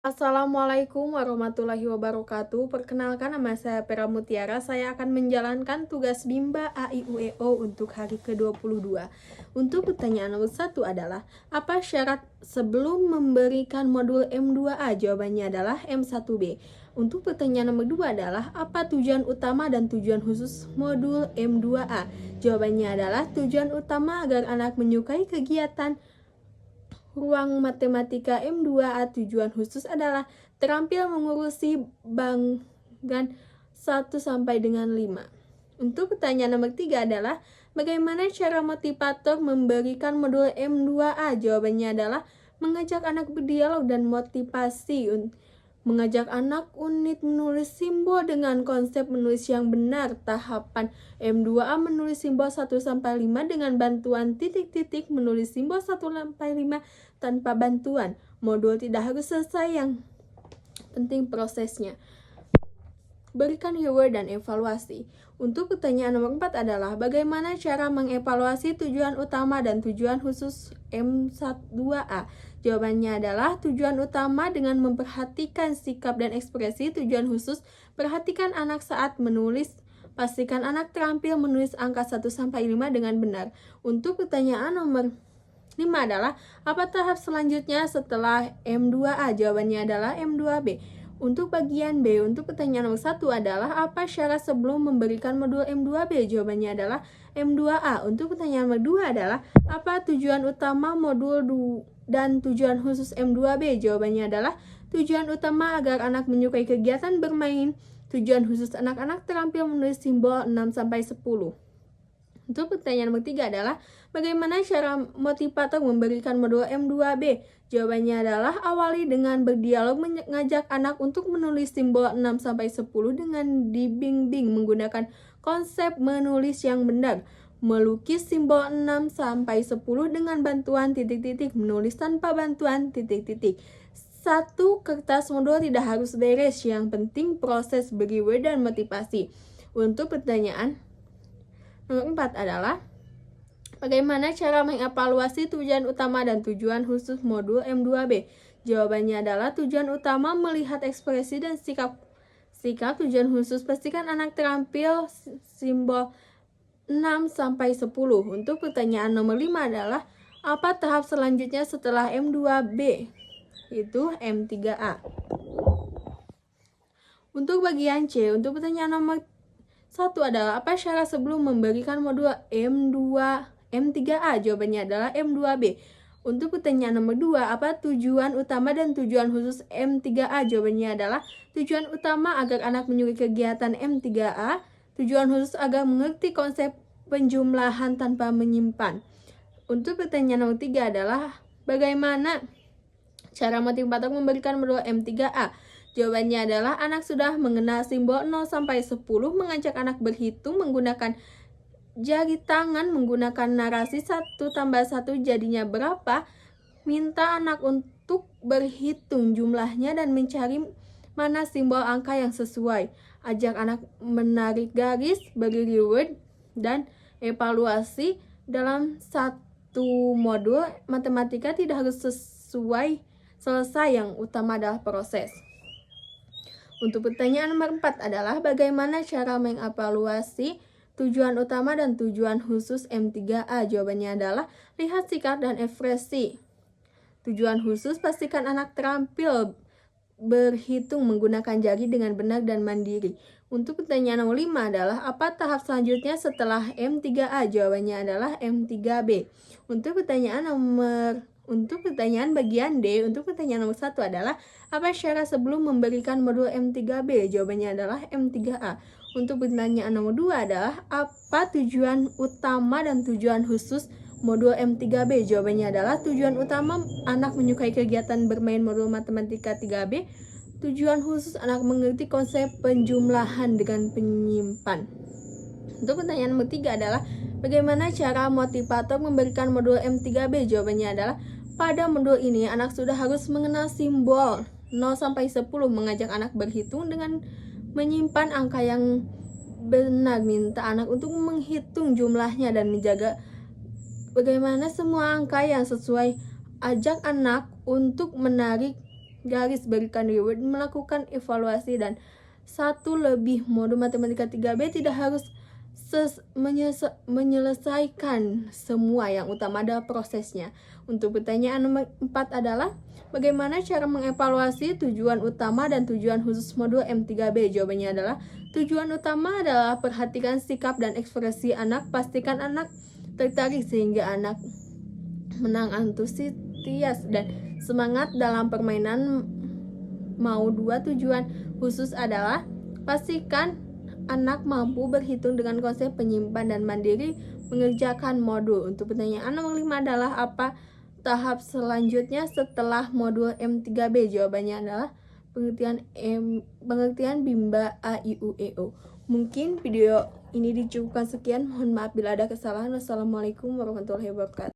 Assalamualaikum warahmatullahi wabarakatuh. Perkenalkan, nama saya Pera Mutiara. Saya akan menjalankan tugas Bimba A I U E O untuk hari ke-22. Untuk pertanyaan nomor 1 adalah, apa syarat sebelum memberikan modul M2A? Jawabannya adalah M1B. Untuk pertanyaan nomor 2 adalah, apa tujuan utama dan tujuan khusus modul M2A? Jawabannya adalah, tujuan utama agar anak menyukai kegiatan ruang matematika M2A. Tujuan khusus adalah terampil mengurusi banggan 1 sampai dengan 5. Untuk pertanyaan nomor 3 adalah, bagaimana cara motivator memberikan modul M2A? Jawabannya adalah mengajak anak berdialog dan motivasi. Mengajak anak unit menulis simbol dengan konsep menulis yang benar. Tahapan M2A menulis simbol 1-5 dengan bantuan titik-titik, menulis simbol 1-5 tanpa bantuan. Modul tidak harus selesai, yang penting prosesnya. Berikan keyword dan evaluasi. Untuk pertanyaan nomor 4 adalah, bagaimana cara mengevaluasi tujuan utama dan tujuan khusus M2A? Jawabannya adalah, tujuan utama dengan memperhatikan sikap dan ekspresi. Tujuan khusus, perhatikan anak saat menulis. Pastikan anak terampil menulis angka 1-5 dengan benar. Untuk pertanyaan nomor 5 adalah, apa tahap selanjutnya setelah M2A? Jawabannya adalah M2B. Untuk bagian B, untuk pertanyaan nomor 1 adalah, apa syarat sebelum memberikan modul M2B? Jawabannya adalah M2A. Untuk pertanyaan nomor 2 adalah, apa tujuan utama modul dan tujuan khusus M2B? Jawabannya adalah, tujuan utama agar anak menyukai kegiatan bermain. Tujuan khusus anak-anak terampil menulis simbol 6-10. Untuk pertanyaan nomor 3 adalah, bagaimana cara motivator memberikan modul M2B? Jawabannya adalah, awali dengan berdialog, mengajak anak untuk menulis simbol 6-10 dengan dibimbing menggunakan konsep menulis yang benar. Melukis simbol 6-10 dengan bantuan titik-titik, menulis tanpa bantuan titik-titik. 1 kertas modul tidak harus beres, yang penting proses beri keyword dan motivasi. Untuk pertanyaan nomor 4 adalah, bagaimana cara mengevaluasi tujuan utama dan tujuan khusus modul M2B? Jawabannya adalah, tujuan utama melihat ekspresi dan sikap. Tujuan khusus, pastikan anak terampil simbol 6-10. Untuk pertanyaan nomor 5 adalah, apa tahap selanjutnya setelah M2B? Itu M3A. Untuk bagian C, untuk pertanyaan nomor 1 adalah, apa syarat sebelum memberikan modul M3A? Jawabannya adalah M2B. Untuk pertanyaan nomor 2, apa tujuan utama dan tujuan khusus M3A? Jawabannya adalah, tujuan utama agar anak menyukai kegiatan M3A. Tujuan khusus agar mengerti konsep penjumlahan tanpa menyimpan. Untuk pertanyaan nomor 3 adalah, bagaimana cara motivator memberikan modul M3A? Jawabannya adalah, anak sudah mengenal simbol 0-10, mengajak anak berhitung menggunakan jari tangan, menggunakan narasi 1+1 jadinya berapa, minta anak untuk berhitung jumlahnya dan mencari mana simbol angka yang sesuai. Ajak anak menarik garis, beri keyword dan evaluasi. Dalam satu modul matematika tidak harus selesai, yang utama adalah proses. Untuk pertanyaan nomor 4 adalah, bagaimana cara mengevaluasi tujuan utama dan tujuan khusus M3A? Jawabannya adalah, lihat sikap dan ekspresi. Tujuan khusus, pastikan anak terampil berhitung menggunakan jari dengan benar dan mandiri. Untuk pertanyaan nomor 5 adalah, apa tahap selanjutnya setelah M3A? Jawabannya adalah M3B. Untuk pertanyaan bagian D, untuk pertanyaan nomor 1 adalah, apa syarat sebelum memberikan modul M3B? Jawabannya adalah M3A. Untuk pertanyaan nomor 2 adalah, apa tujuan utama dan tujuan khusus modul M3B? Jawabannya adalah, tujuan utama anak menyukai kegiatan bermain modul matematika 3B. Tujuan khusus anak mengerti konsep penjumlahan dengan penyimpan. Untuk pertanyaan nomor 3 adalah, bagaimana cara motivator memberikan modul M3B? Jawabannya adalah, pada modul ini anak sudah harus mengenal simbol 0-10, mengajak anak berhitung dengan menyimpan angka yang benar, minta anak untuk menghitung jumlahnya dan menjaga bagaimana semua angka yang sesuai. Ajak anak untuk menarik garis berikan reward melakukan evaluasi dan satu lebih modul matematika 3B tidak harus menyelesaikan semua yang utama adalah prosesnya. Untuk pertanyaan nomor 4 adalah bagaimana cara mengevaluasi tujuan utama dan tujuan khusus modul M3B? Jawabannya adalah tujuan utama adalah perhatikan sikap dan ekspresi anak, pastikan anak tertarik sehingga anak menang antusias dan semangat dalam permainan. Mau 2 tujuan khusus adalah pastikan anak mampu berhitung dengan konsep penyimpan dan mandiri mengerjakan modul. Untuk pertanyaan nomor 5 adalah apa tahap selanjutnya setelah modul M3B? Jawabannya adalah pengertian Bimba A, I, U, E, O. Mungkin video ini dicukupkan sekian. Mohon maaf bila ada kesalahan. Wassalamualaikum warahmatullahi wabarakatuh.